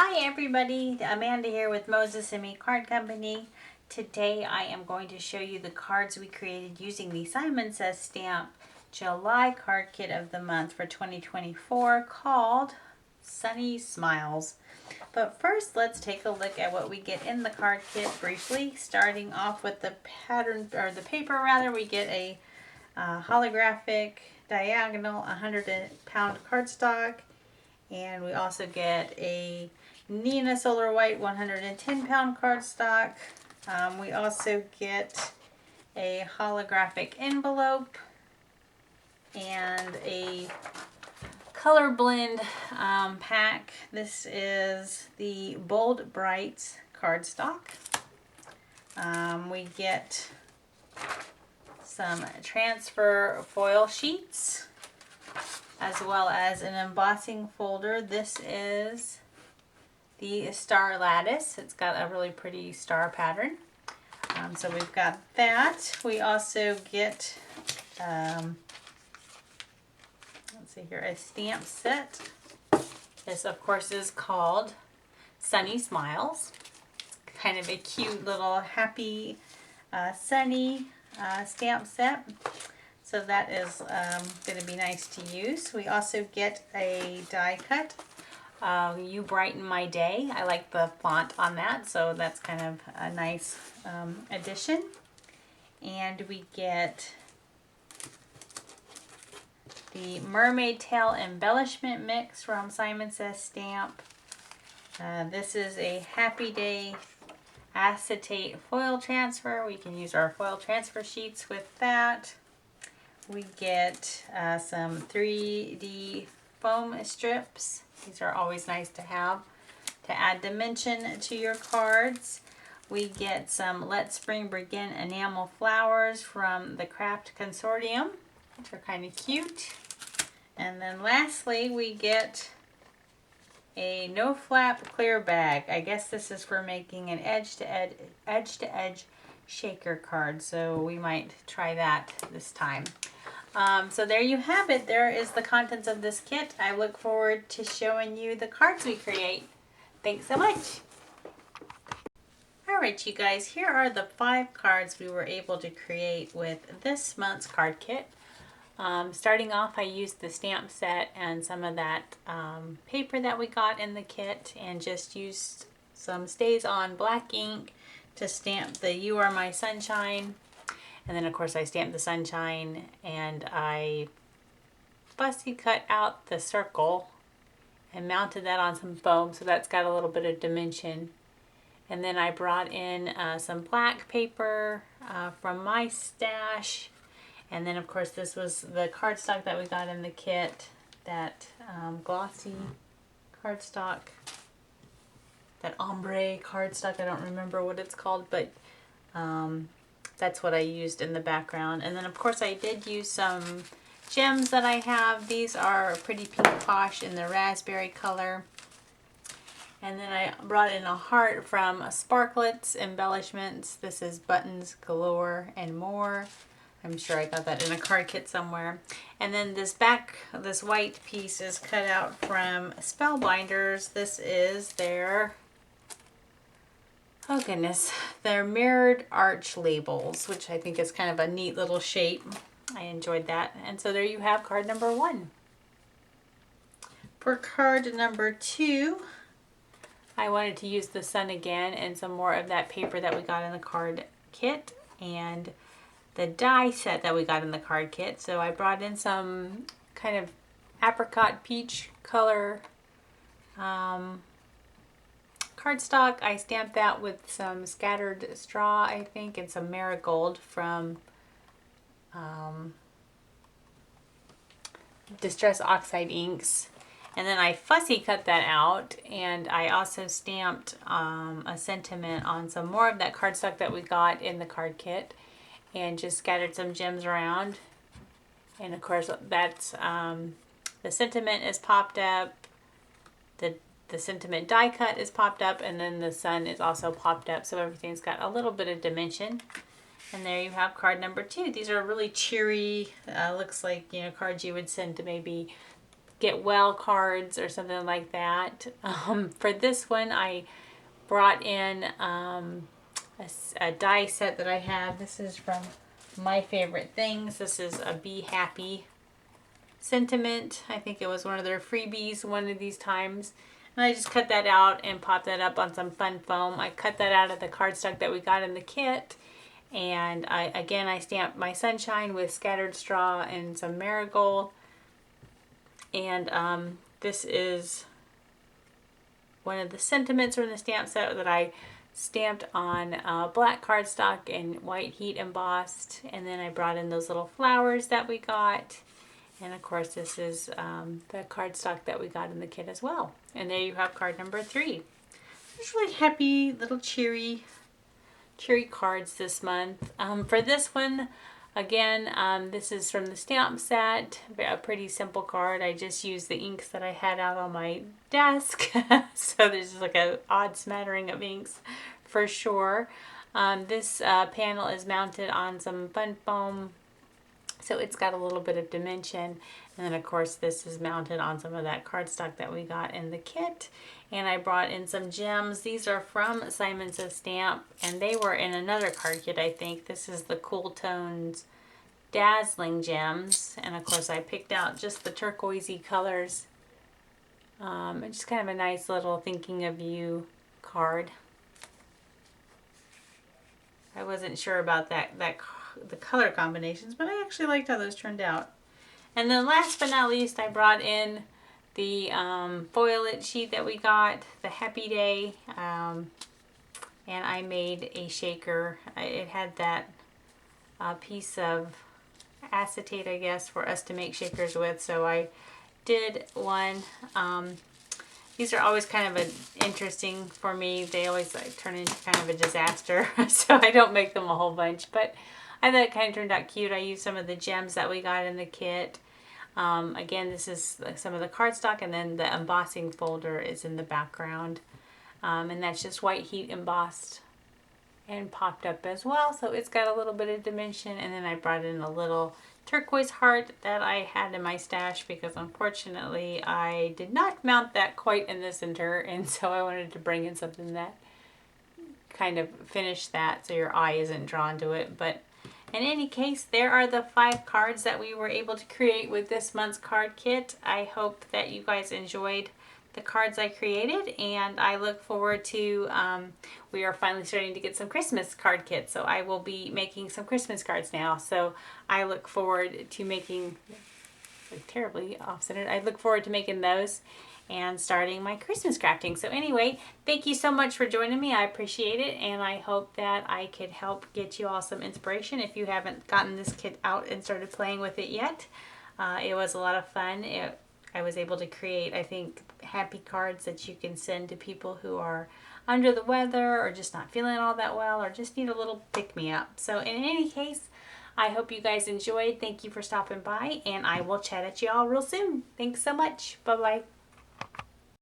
Hi everybody, Amanda here with Moses and Me Card Company. Today I am going to show you the cards we created using the Simon Says Stamp July card kit of the month for 2024 called Sunny Smiles. But first let's take a look at what we get in the card kit briefly. Starting off with the pattern, or the paper rather, we get a holographic diagonal 100-pound cardstock. And we also get a Nina Solar White 110-pound cardstock. We also get a holographic envelope and a color blend pack. This is the Bold Brights cardstock. We get some transfer foil sheets, as well as an embossing folder. This is the Star Lattice. It's got a really pretty star pattern. So we've got that. We also get, let's see here, a stamp set. This, of course, is called Sunny Smiles. It's kind of a cute little happy, sunny stamp set. So that is going to be nice to use. We also get a die cut. You Brighten My Day. I like the font on that, so that's kind of a nice addition. And we get the Mermaid Tail Embellishment Mix from Simon Says Stamp. This is a Happy Day acetate foil transfer. We can use our foil transfer sheets with that. We get some 3D foam strips. These are always nice to have to add dimension to your cards. We get some Let Spring Begin enamel flowers from the Craft Consortium, which are kind of cute. And then lastly, we get a no flap clear bag. I guess this is for making an edge to edge shaker card, so we might try that this time. So there you have it. There is the contents of this kit. I look forward to showing you the cards we create. Thanks so much. Alright you guys, here are the 5 cards we were able to create with this month's card kit. Starting off, I used the stamp set and some of that paper that we got in the kit, and just used some Stays On black ink to stamp the You Are My Sunshine. And then of course I stamped the sunshine, and I fussy cut out the circle and mounted that on some foam, so that's got a little bit of dimension. And then I brought in some black paper from my stash. And then of course this was the cardstock that we got in the kit, that glossy cardstock, that ombre cardstock. I don't remember what it's called, but that's what I used in the background. And then of course I did use some gems that I have. These are pretty pink posh in the raspberry color. And then I brought in a heart from Sparklets Embellishments. This is Buttons Galore and More. I'm sure I got that in a card kit somewhere. And then this white piece is cut out from Spellbinders. This is their, oh goodness, their mirrored arch labels, which I think is kind of a neat little shape. I enjoyed that. And so there you have card number 1. For card number 2, I wanted to use the sun again and some more of that paper that we got in the card kit and the die set that we got in the card kit. So I brought in some kind of apricot peach color cardstock. I stamped that with some scattered straw, I think, and some marigold from Distress Oxide inks. And then I fussy cut that out, and I also stamped a sentiment on some more of that cardstock that we got in the card kit, and just scattered some gems around. And of course that's the sentiment is popped up, the sentiment die cut is popped up, and then the sun is also popped up, so everything's got a little bit of dimension. And there you have card number 2. These are really cheery, looks like, you know, cards you would send to maybe get well cards or something like that. For this one, I brought in a die set that I have. This is from My Favorite Things. This is a Be Happy sentiment. I think it was one of their freebies one of these times. And I just cut that out and popped that up on some fun foam. I cut that out of the cardstock that we got in the kit. And I stamped my sunshine with scattered straw and some marigold. And this is one of the sentiments from the stamp set that I stamped on black cardstock and white heat embossed. And then I brought in those little flowers that we got. And of course, this is the cardstock that we got in the kit as well. And there you have card number 3. Just really happy, little cheery cards this month. For this one, again, this is from the stamp set. A pretty simple card. I just used the inks that I had out on my desk. So there's just like an odd smattering of inks for sure. This panel is mounted on some fun foam, so it's got a little bit of dimension. And then of course this is mounted on some of that cardstock that we got in the kit. And I brought in some gems. These are from Simon Says Stamp, and they were in another card kit, I think. This is the Cool Tones Dazzling Gems. And of course I picked out just the turquoisey colors. It's just kind of a nice little thinking of you card. I wasn't sure about the color combinations, but I actually liked how those turned out. And then last but not least, I brought in the foil-it sheet that we got, the Happy Day, and I made a shaker. It had that piece of acetate, I guess, for us to make shakers with, so I did one. These are always kind of interesting for me. They always turn into kind of a disaster, so I don't make them a whole bunch, but I thought it kind of turned out cute. I used some of the gems that we got in the kit. Again, this is some of the cardstock, and then the embossing folder is in the background. And that's just white heat embossed and popped up as well. So it's got a little bit of dimension. And then I brought in a little turquoise heart that I had in my stash because unfortunately I did not mount that quite in the center. And so I wanted to bring in something that kind of finished that so your eye isn't drawn to it. But in any case, there are the 5 cards that we were able to create with this month's card kit. I hope that you guys enjoyed the cards I created, and I look forward to, we are finally starting to get some Christmas card kits, so I will be making some Christmas cards now. So I look forward to making, terribly off-centered, I look forward to making those and starting my Christmas crafting. So anyway, thank you so much for joining me. I appreciate it, and I hope that I could help get you all some inspiration if you haven't gotten this kit out and started playing with it yet. It was a lot of fun. I was able to create, I think, happy cards that you can send to people who are under the weather or just not feeling all that well or just need a little pick-me-up. So in any case, I hope you guys enjoyed. Thank you for stopping by, and I will chat at you all real soon. Thanks so much. Bye-bye.